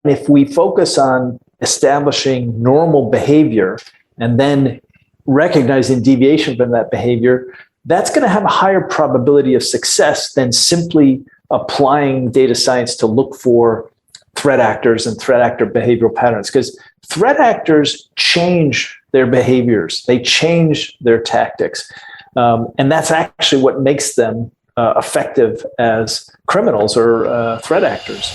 if we focus on establishing normal behavior and then recognizing deviation from that behavior, that's going to have a higher probability of success than simply applying data science to look for threat actors and threat actor behavioral patterns. Because threat actors change their behaviors, they change their tactics. And that's actually what makes them effective as criminals or threat actors.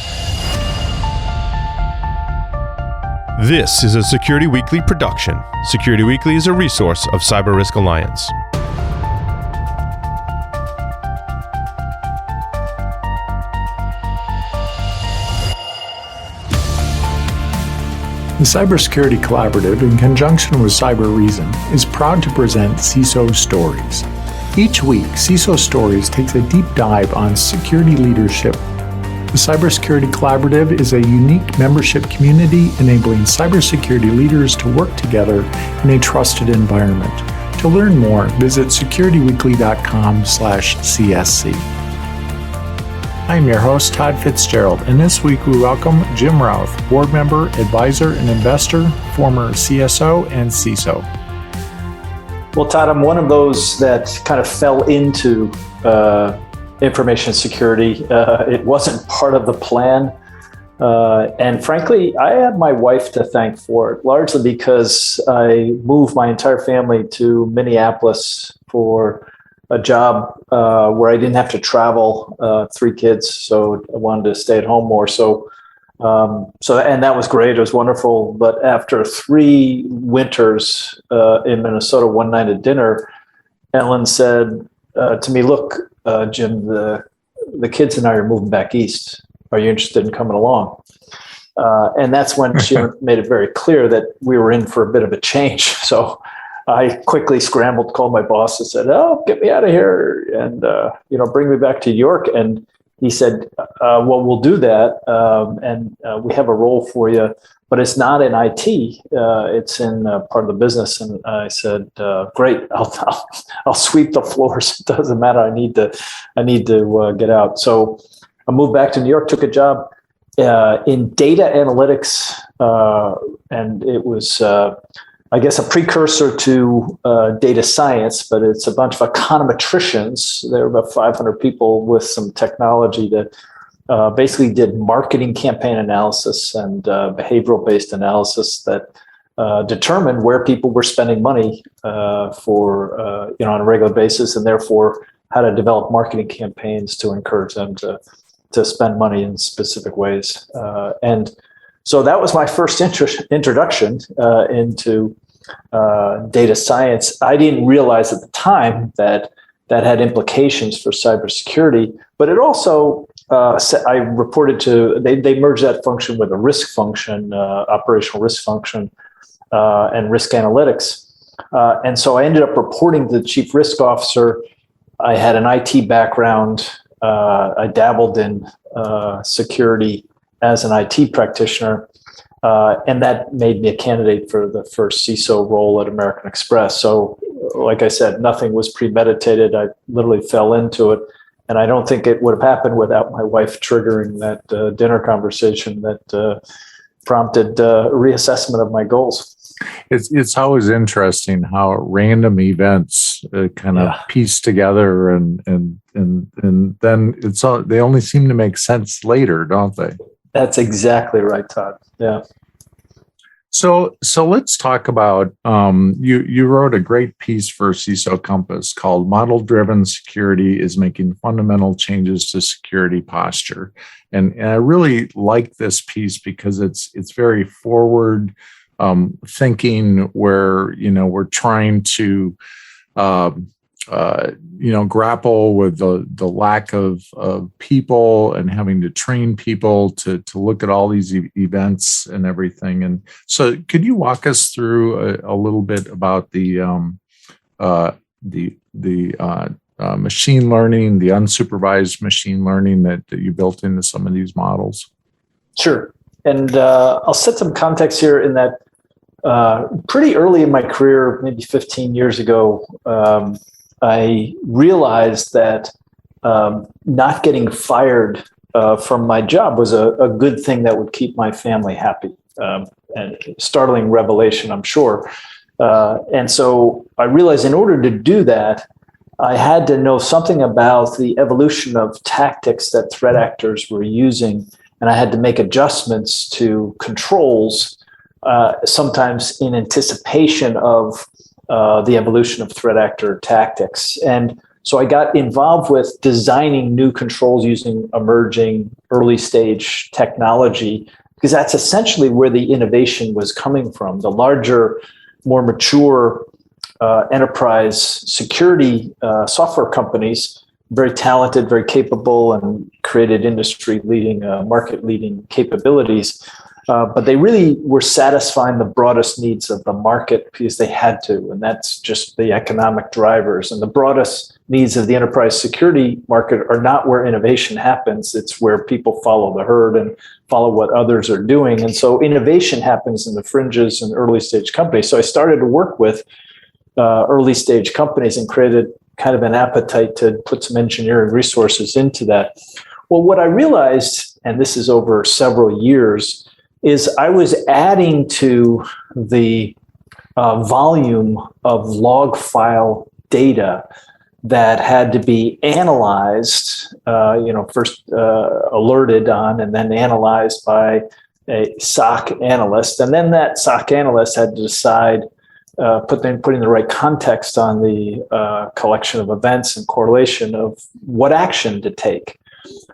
This is a Security Weekly production. Security Weekly is a resource of Cyber Risk Alliance. The Cybersecurity Collaborative, in conjunction with Cyber Reason, is proud to present CISO Stories. Each week, CISO Stories takes a deep dive on security leadership. The Cybersecurity Collaborative is a unique membership community enabling cybersecurity leaders to work together in a trusted environment. To learn more, visit securityweekly.com/CSC. I'm your host, Todd Fitzgerald, and this week we welcome Jim Routh, board member, advisor, and investor, former CSO and CISO. Well, Todd, I'm one of those that kind of fell into information security. It wasn't part of the plan. And frankly, I have my wife to thank for it, largely because I moved my entire family to Minneapolis for a job where I didn't have to travel, 3 kids. So I wanted to stay at home more. And that was great. It was wonderful. But after 3 winters in Minnesota, one night at dinner, Ellen said to me, "Look, Jim, the kids and I are moving back east. Are you interested in coming along?" And that's when she made it very clear that we were in for a bit of a change. So I quickly scrambled, called my boss and said, "Oh, get me out of here and, bring me back to New York." And he said, "Well, we'll do that. And we have a role for you, but it's not in IT. It's in part of the business." And I said, "Great, I'll sweep the floors. It doesn't matter. I need to get out." So I moved back to New York, took a job in data analytics, and it was, I guess, a precursor to data science, but it's a bunch of econometricians. There were about 500 people with some technology that basically did marketing campaign analysis and behavioral-based analysis that determined where people were spending money on a regular basis, and therefore how to develop marketing campaigns to encourage them to spend money in specific ways. And so that was my first introduction into data science. I didn't realize at the time that had implications for cybersecurity, but it also, I reported to, they merged that function with a risk function, operational risk function, and risk analytics. And so I ended up reporting to the chief risk officer. I had an IT background. I dabbled in security as an IT practitioner. And that made me a candidate for the first CISO role at American Express. So, like I said, nothing was premeditated. I literally fell into it. And I don't think it would have happened without my wife triggering that dinner conversation that prompted a reassessment of my goals. It's always interesting how random events kind of piece together, and then they only seem to make sense later, don't they? That's exactly right, Todd. Yeah. So let's talk about, you wrote a great piece for CISO Compass called "Model-Driven Security is Making Fundamental Changes to Security Posture." And I really like this piece because it's very forward thinking, where, we're trying to grapple with the lack of people and having to train people to look at all these events and everything. And so could you walk us through a little bit about the machine learning, the unsupervised machine learning that you built into some of these models? Sure. And I'll set some context here in that pretty early in my career, maybe 15 years ago, I realized that not getting fired from my job was a good thing that would keep my family happy. And startling revelation, I'm sure. And so I realized in order to do that, I had to know something about the evolution of tactics that threat actors were using, and I had to make adjustments to controls, sometimes in anticipation of the evolution of threat actor tactics. And so I got involved with designing new controls using emerging early stage technology, because that's essentially where the innovation was coming from. The larger, more mature enterprise security software companies, very talented, very capable, and created industry-leading, market-leading capabilities. But they really were satisfying the broadest needs of the market because they had to, and that's just the economic drivers. And the broadest needs of the enterprise security market are not where innovation happens. It's where people follow the herd and follow what others are doing. And so innovation happens in the fringes and early stage companies. So I started to work with early stage companies and created kind of an appetite to put some engineering resources into that. Well, what I realized, and this is over several years, is I was adding to the volume of log file data that had to be analyzed, first alerted on and then analyzed by a SOC analyst. And then that SOC analyst had to decide, putting the right context on the collection of events and correlation of what action to take.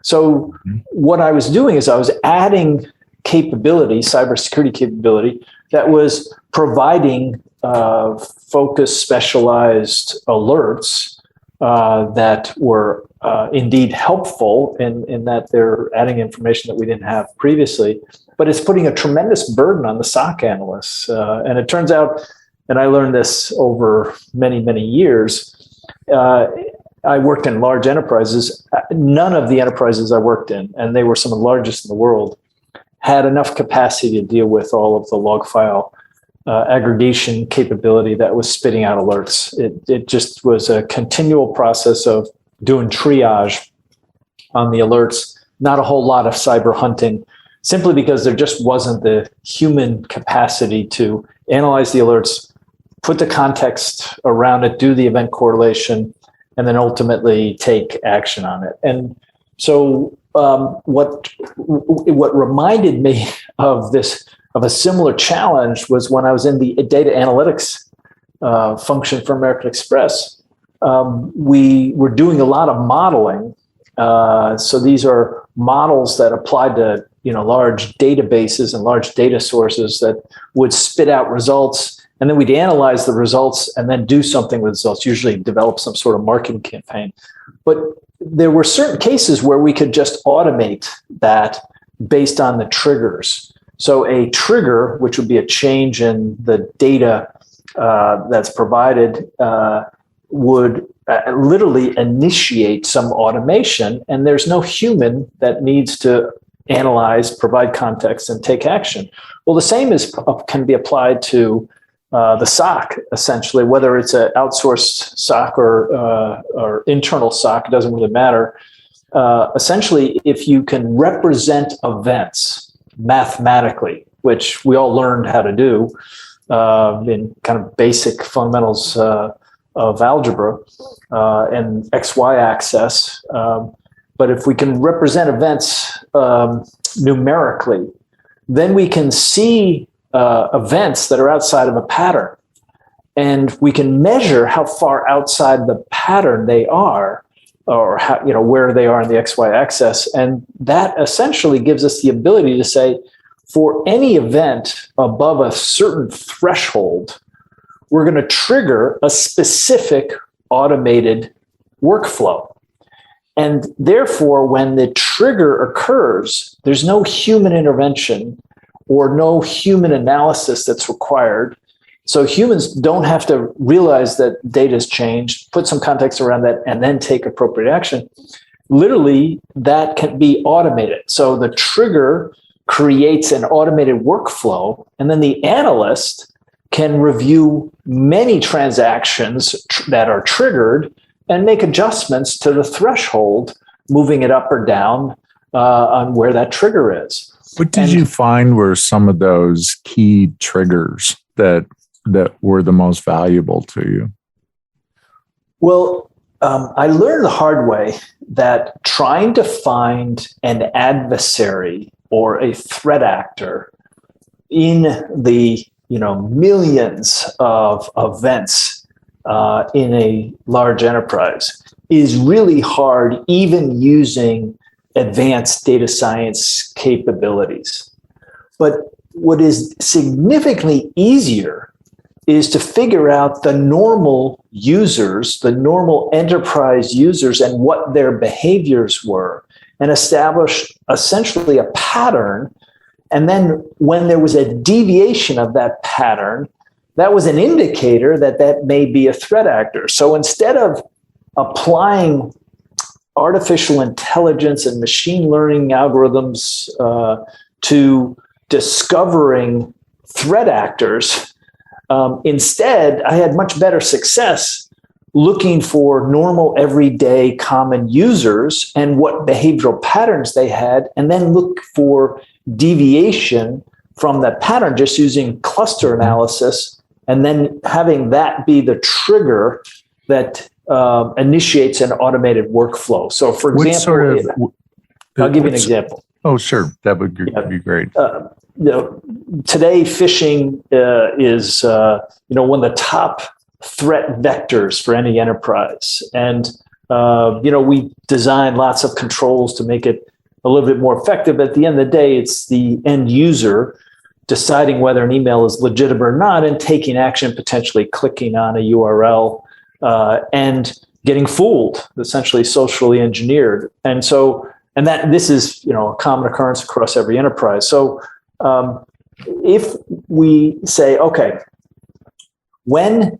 So what I was doing is I was adding capability, cybersecurity capability, that was providing focused, specialized alerts that were indeed helpful in that they're adding information that we didn't have previously, but it's putting a tremendous burden on the SOC analysts. And it turns out, and I learned this over many, many years, I worked in large enterprises. None of the enterprises I worked in, and they were some of the largest in the world, had enough capacity to deal with all of the log file aggregation capability that was spitting out alerts. It just was a continual process of doing triage on the alerts, not a whole lot of cyber hunting, simply because there just wasn't the human capacity to analyze the alerts, put the context around it, do the event correlation, and then ultimately take action on it. And so what reminded me of a similar challenge was when I was in the data analytics function for American Express. We were doing a lot of modeling. So these are models that applied to large databases and large data sources that would spit out results, and then we'd analyze the results and then do something with the results, usually develop some sort of marketing campaign. But there were certain cases where we could just automate that based on the triggers. So a trigger, which would be a change in the data that's provided, would literally initiate some automation, and there's no human that needs to analyze, provide context, and take action. Well, the same can be applied to the SOC, essentially, whether it's an outsourced SOC or internal SOC, it doesn't really matter. Essentially, if you can represent events mathematically, which we all learned how to do in kind of basic fundamentals of algebra and XY axis, but if we can represent events numerically, then we can see events that are outside of a pattern, and we can measure how far outside the pattern they are, or how, where they are in the XY axis. And that essentially gives us the ability to say, for any event above a certain threshold, we're going to trigger a specific automated workflow. And therefore, when the trigger occurs, there's no human intervention or no human analysis that's required. So humans don't have to realize that data has changed, put some context around that, and then take appropriate action. Literally, that can be automated. So the trigger creates an automated workflow, and then the analyst can review many transactions that are triggered and make adjustments to the threshold, moving it up or down, on where that trigger is. What did you find were some of those key triggers that were the most valuable to you? Well, I learned the hard way that trying to find an adversary or a threat actor in the millions of events in a large enterprise is really hard, even using advanced data science capabilities. But what is significantly easier is to figure out the normal users, the normal enterprise users, and what their behaviors were, and establish essentially a pattern. And then when there was a deviation of that pattern, that was an indicator that may be a threat actor. So instead of applying artificial intelligence and machine learning algorithms to discovering threat actors, instead, I had much better success looking for normal, everyday, common users and what behavioral patterns they had, and then look for deviation from that pattern just using cluster analysis, and then having that be the trigger that initiates an automated workflow. So, for example, I'll give you an example. Oh, sure. That would be great. Today, phishing is one of the top threat vectors for any enterprise. And, we design lots of controls to make it a little bit more effective. At the end of the day, it's the end user deciding whether an email is legitimate or not and taking action, potentially clicking on a URL and getting fooled, essentially socially engineered. And this is, a common occurrence across every enterprise. So if we say, okay, when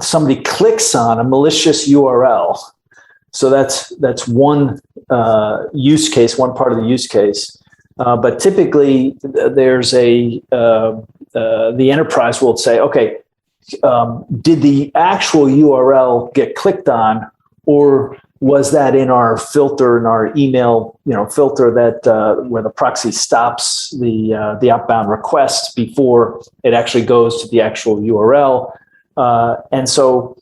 somebody clicks on a malicious URL, so that's one use case, one part of the use case. But typically, there's the enterprise will say, okay, did the actual URL get clicked on, or was that in our filter, in our email, filter that where the proxy stops the outbound request before it actually goes to the actual URL? And so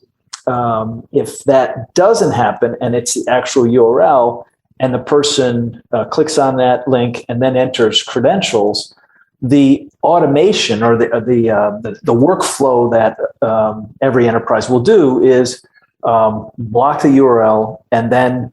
if that doesn't happen and it's the actual URL and the person clicks on that link and then enters credentials, the automation or the workflow that every enterprise will do is block the URL and then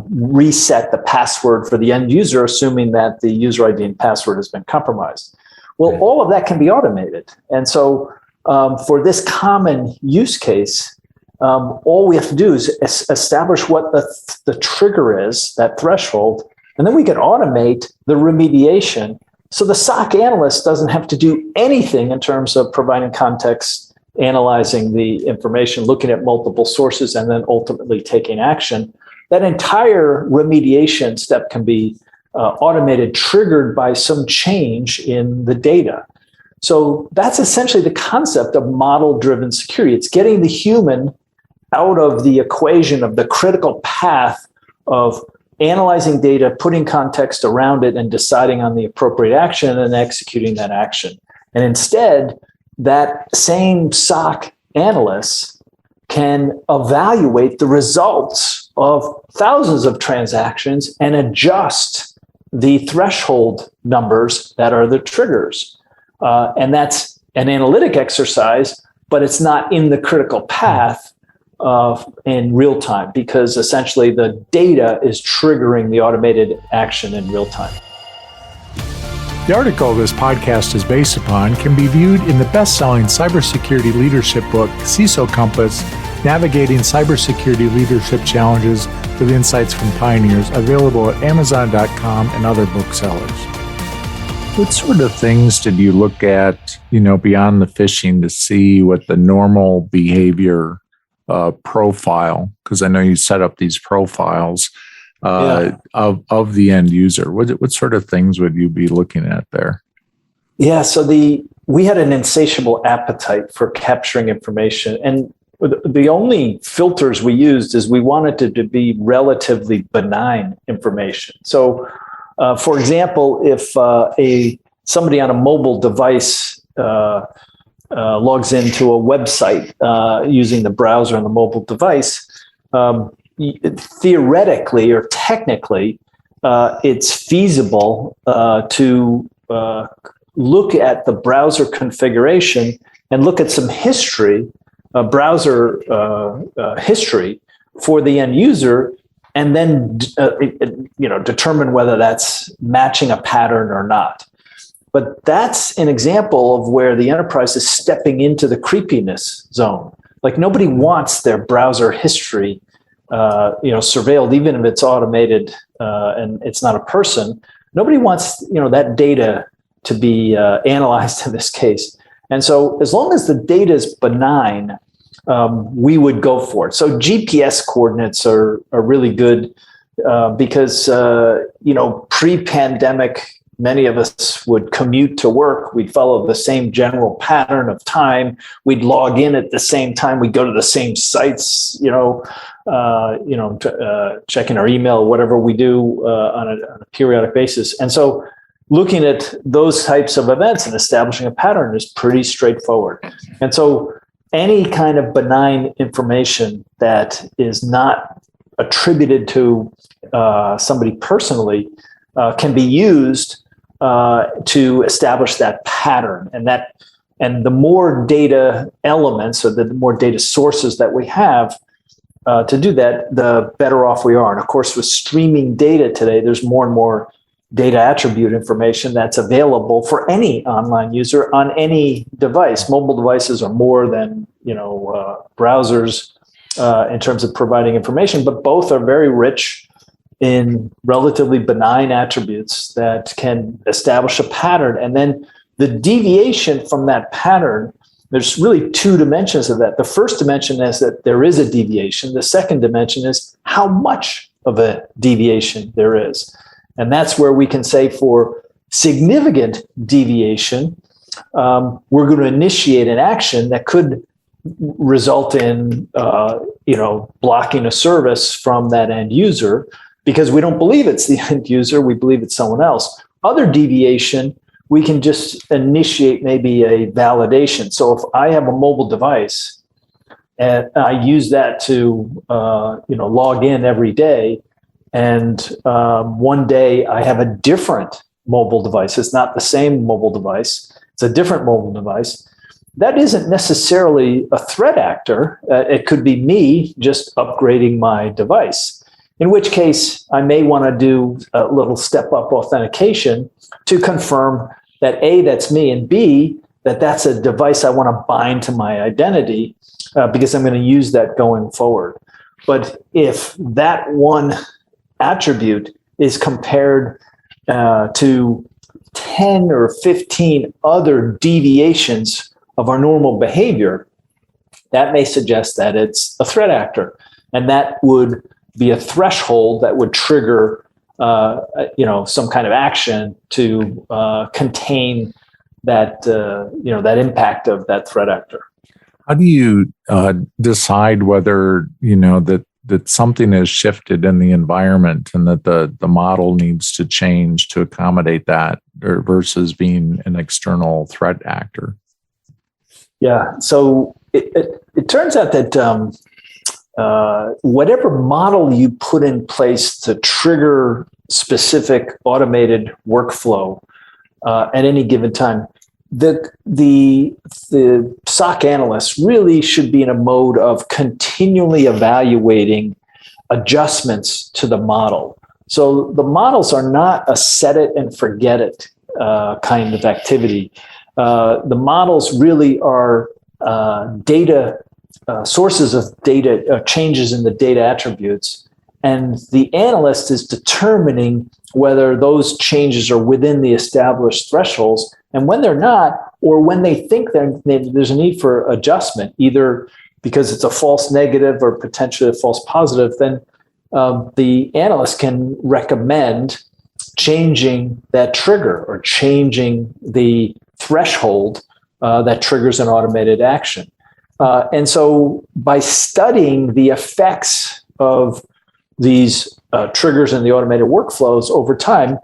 reset the password for the end user, assuming that the user ID and password has been compromised. Well, all of that can be automated. And so for this common use case, all we have to do is establish what the trigger is, that threshold, and then we can automate the remediation. So the SOC analyst doesn't have to do anything in terms of providing context, analyzing the information, looking at multiple sources, and then ultimately taking action. That entire remediation step can be automated, triggered by some change in the data. So that's essentially the concept of model-driven security. It's getting the human out of the equation of the critical path of analyzing data, putting context around it, and deciding on the appropriate action and then executing that action. And instead, that same SOC analyst can evaluate the results of thousands of transactions and adjust the threshold numbers that are the triggers. And that's an analytic exercise, but it's not in the critical path in real time, because essentially the data is triggering the automated action in real time. The article this podcast is based upon can be viewed in the best-selling cybersecurity leadership book, CISO Compass, Navigating Cybersecurity Leadership Challenges with Insights from Pioneers, available at Amazon.com and other booksellers. What sort of things did you look at, beyond the phishing to see what the normal behavior profile, because I know you set up these profiles of the end user. What sort of things would you be looking at there? Yeah, so we had an insatiable appetite for capturing information. And the only filters we used is we wanted it to be relatively benign information. So, for example, if somebody on a mobile device logs into a website using the browser on the mobile device, theoretically or technically, it's feasible to look at the browser configuration and look at some history, browser history for the end user, and then determine whether that's matching a pattern or not. But that's an example of where the enterprise is stepping into the creepiness zone. Like nobody wants their browser history, surveilled, even if it's automated and it's not a person. Nobody wants, that data to be analyzed in this case. And so, as long as the data is benign, we would go for it. So GPS coordinates are really good because pre-pandemic, many of us would commute to work. We'd follow the same general pattern of time. We'd log in at the same time. We'd go to the same sites, checking our email, whatever we do on a periodic basis. And so looking at those types of events and establishing a pattern is pretty straightforward. And so any kind of benign information that is not attributed to somebody personally can be used to establish that pattern, and the more data elements or the more data sources that we have to do that, the better off we are. And of course, with streaming data today, there's more and more data attribute information that's available for any online user on any device. Mobile devices are more than browsers in terms of providing information, but both are very rich in relatively benign attributes that can establish a pattern. And then the deviation from that pattern, there's really two dimensions of that. The first dimension is that there is a deviation. The second dimension is how much of a deviation there is. And that's where we can say for significant deviation, we're going to initiate an action that could result in, blocking a service from that end user, because we don't believe it's the end user, we believe it's someone else. Other deviation, we can just initiate maybe a validation. So if I have a mobile device and I use that to log in every day, and one day I have a different mobile device, it's not the same mobile device, it's a different mobile device, that isn't necessarily a threat actor. It could be me just upgrading my device. In which case, I may want to do a little step-up authentication to confirm that A, that's me, and B, that's a device I want to bind to my identity because I'm going to use that going forward. But if that one attribute is compared to 10 or 15 other deviations of our normal behavior, that may suggest that it's a threat actor. And that would be a threshold that would trigger, some kind of action to contain that, that impact of that threat actor. How do you decide whether that something has shifted in the environment and that the model needs to change to accommodate that, or versus being an external threat actor? Yeah. So it turns out that whatever model you put in place to trigger specific automated workflow at any given time, the SOC analysts really should be in a mode of continually evaluating adjustments to the model. So the models are not a set it and forget it kind of activity. The models really are data sources of data, changes in the data attributes, and the analyst is determining whether those changes are within the established thresholds, and when they're not, or when they think there's a need for adjustment, either because it's a false negative or potentially a false positive, then the analyst can recommend changing that trigger or changing the threshold that triggers an automated action. And so by studying the effects of these triggers in the automated workflows over time,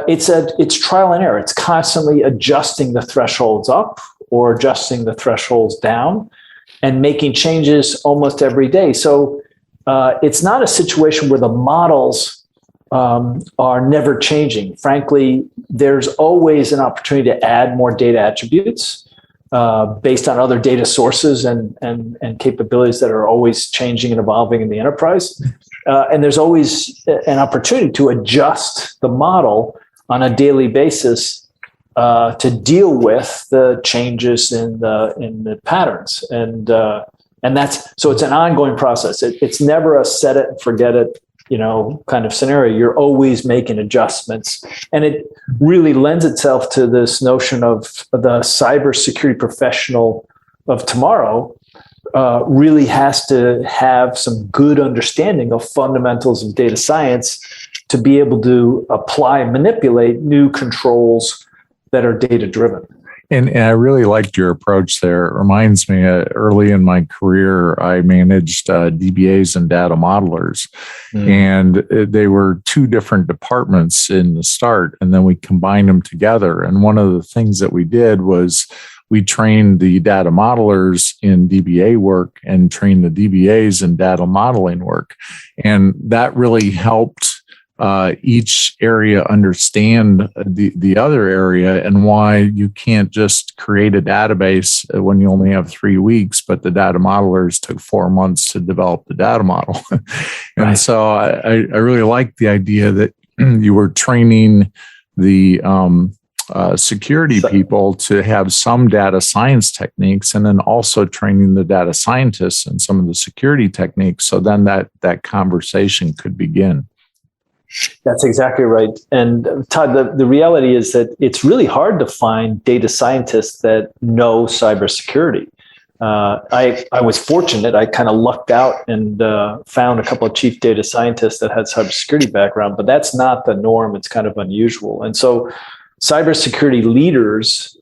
it's trial and error. It's constantly adjusting the thresholds up or adjusting the thresholds down and making changes almost every day. So it's not a situation where the models are never changing. Frankly, there's always an opportunity to add more data attributes based on other data sources and capabilities that are always changing and evolving in the enterprise. And there's always an opportunity to adjust the model on a daily basis to deal with the changes in the patterns. And that's, so it's an ongoing process. It's never a set it and forget it, kind of scenario. You're always making adjustments. And it really lends itself to this notion of the cybersecurity professional of tomorrow really has to have some good understanding of fundamentals of data science to be able to apply and manipulate new controls that are data driven. And I really liked your approach there. It reminds me, early in my career, I managed DBAs and data modelers. And they were two different departments in the start, and then we combined them together. And one of the things that we did was we trained the data modelers in DBA work and trained the DBAs in data modeling work. And that really helped each area understand the other area and why you can't just create a database when you only have 3 weeks, but the data modelers took 4 months to develop the data model. And right. So I really like the idea that you were training the security people to have some data science techniques, and then also training the data scientists in some of the security techniques. So then that conversation could begin. That's exactly right. And Todd, the reality is that it's really hard to find data scientists that know cybersecurity. I was fortunate. I kind of lucked out and found a couple of chief data scientists that had cybersecurity background, but that's not the norm. It's kind of unusual. And so cybersecurity leaders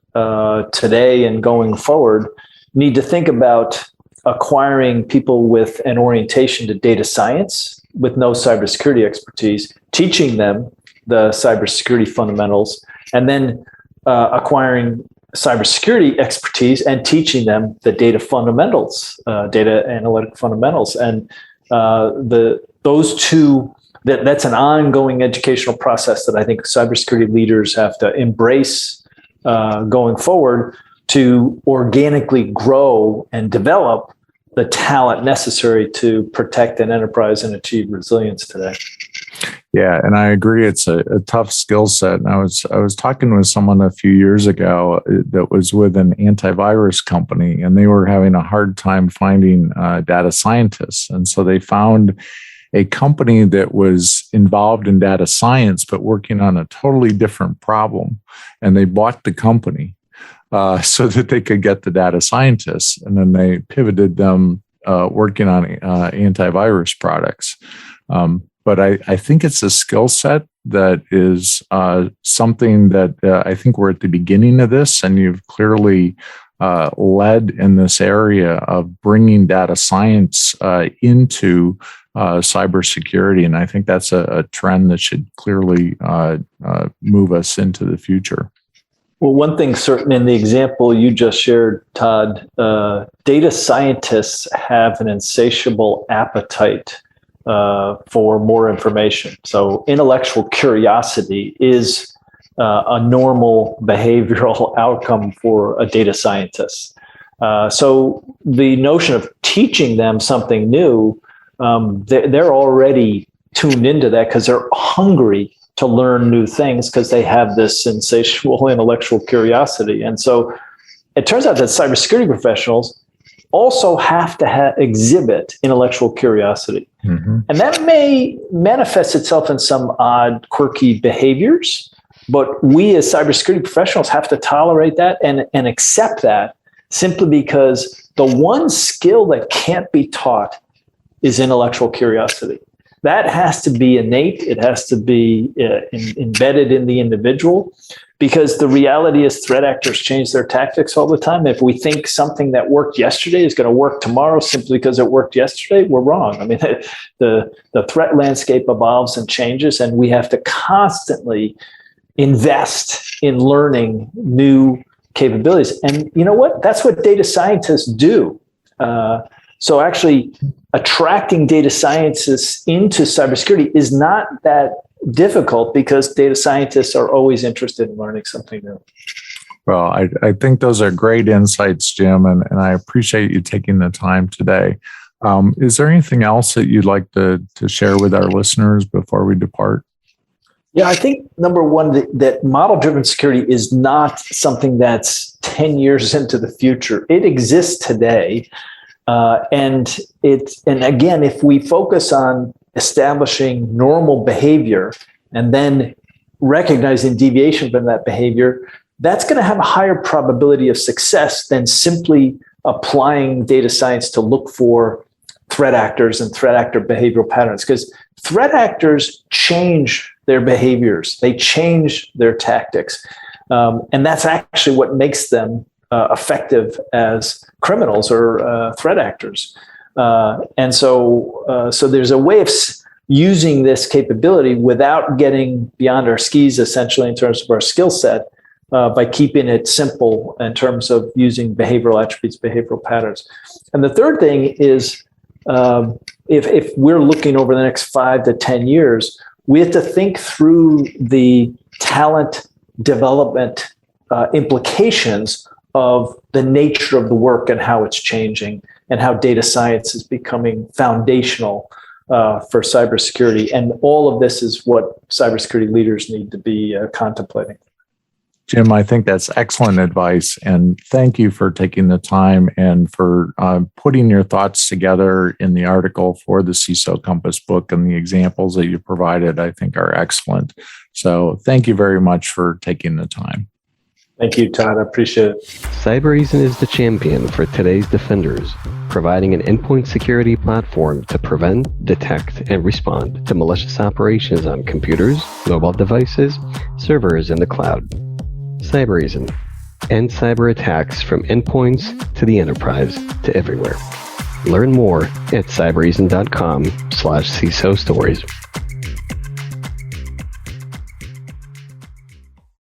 today and going forward need to think about acquiring people with an orientation to data science with no cybersecurity expertise, teaching them the cybersecurity fundamentals, and then acquiring cybersecurity expertise and teaching them the data fundamentals, data analytic fundamentals. And those two, that's an ongoing educational process that I think cybersecurity leaders have to embrace going forward to organically grow and develop the talent necessary to protect an enterprise and achieve resilience today. Yeah, and I agree. It's a tough skill set. And I was talking with someone a few years ago that was with an antivirus company, and they were having a hard time finding data scientists. And so they found a company that was involved in data science, but working on a totally different problem. And they bought the company so that they could get the data scientists. And then they pivoted them working on antivirus products. But I think it's a skill set that is something that I think we're at the beginning of this, and you've clearly led in this area of bringing data science into cybersecurity. And I think that's a trend that should clearly move us into the future. Well, one thing certain in the example you just shared, Todd, data scientists have an insatiable appetite for more information. So intellectual curiosity is a normal behavioral outcome for a data scientist. So the notion of teaching them something new, they're already tuned into that because they're hungry to learn new things because they have this insatiable intellectual curiosity. And so it turns out that cybersecurity professionals also have to exhibit intellectual curiosity. Mm-hmm. And that may manifest itself in some odd, quirky behaviors, but we as cybersecurity professionals have to tolerate that and accept that simply because the one skill that can't be taught is intellectual curiosity. That has to be innate. It has to be embedded in the individual, because the reality is threat actors change their tactics all the time. If we think something that worked yesterday is going to work tomorrow simply because it worked yesterday, we're wrong. I mean, the threat landscape evolves and changes, and we have to constantly invest in learning new capabilities. And you know what? That's what data scientists do. So actually attracting data scientists into cybersecurity is not that difficult, because data scientists are always interested in learning something new. Well, I think those are great insights, Jim, and I appreciate you taking the time today. Is there anything else that you'd like to share with our listeners before we depart? Yeah, I think number one, that model-driven security is not something that's 10 years into the future. It exists today. And again, if we focus on establishing normal behavior and then recognizing deviation from that behavior, that's going to have a higher probability of success than simply applying data science to look for threat actors and threat actor behavioral patterns. Because threat actors change their behaviors, they change their tactics. And that's actually what makes them effective as criminals or threat actors. And so there's a way of using this capability without getting beyond our skis, essentially, in terms of our skill set, by keeping it simple in terms of using behavioral attributes, behavioral patterns. And the third thing is, if we're looking over the next 5 to 10 years, we have to think through the talent development implications of the nature of the work and how it's changing, and how data science is becoming foundational for cybersecurity. And all of this is what cybersecurity leaders need to be contemplating. Jim, I think that's excellent advice. And thank you for taking the time and for putting your thoughts together in the article for the CISO Compass book, and the examples that you provided, I think, are excellent. So thank you very much for taking the time. Thank you, Todd. I appreciate it. Cybereason is the champion for today's defenders, providing an endpoint security platform to prevent, detect, and respond to malicious operations on computers, mobile devices, servers, and the cloud. Cybereason. End cyber attacks from endpoints to the enterprise to everywhere. Learn more at cybereason.com/CISO stories.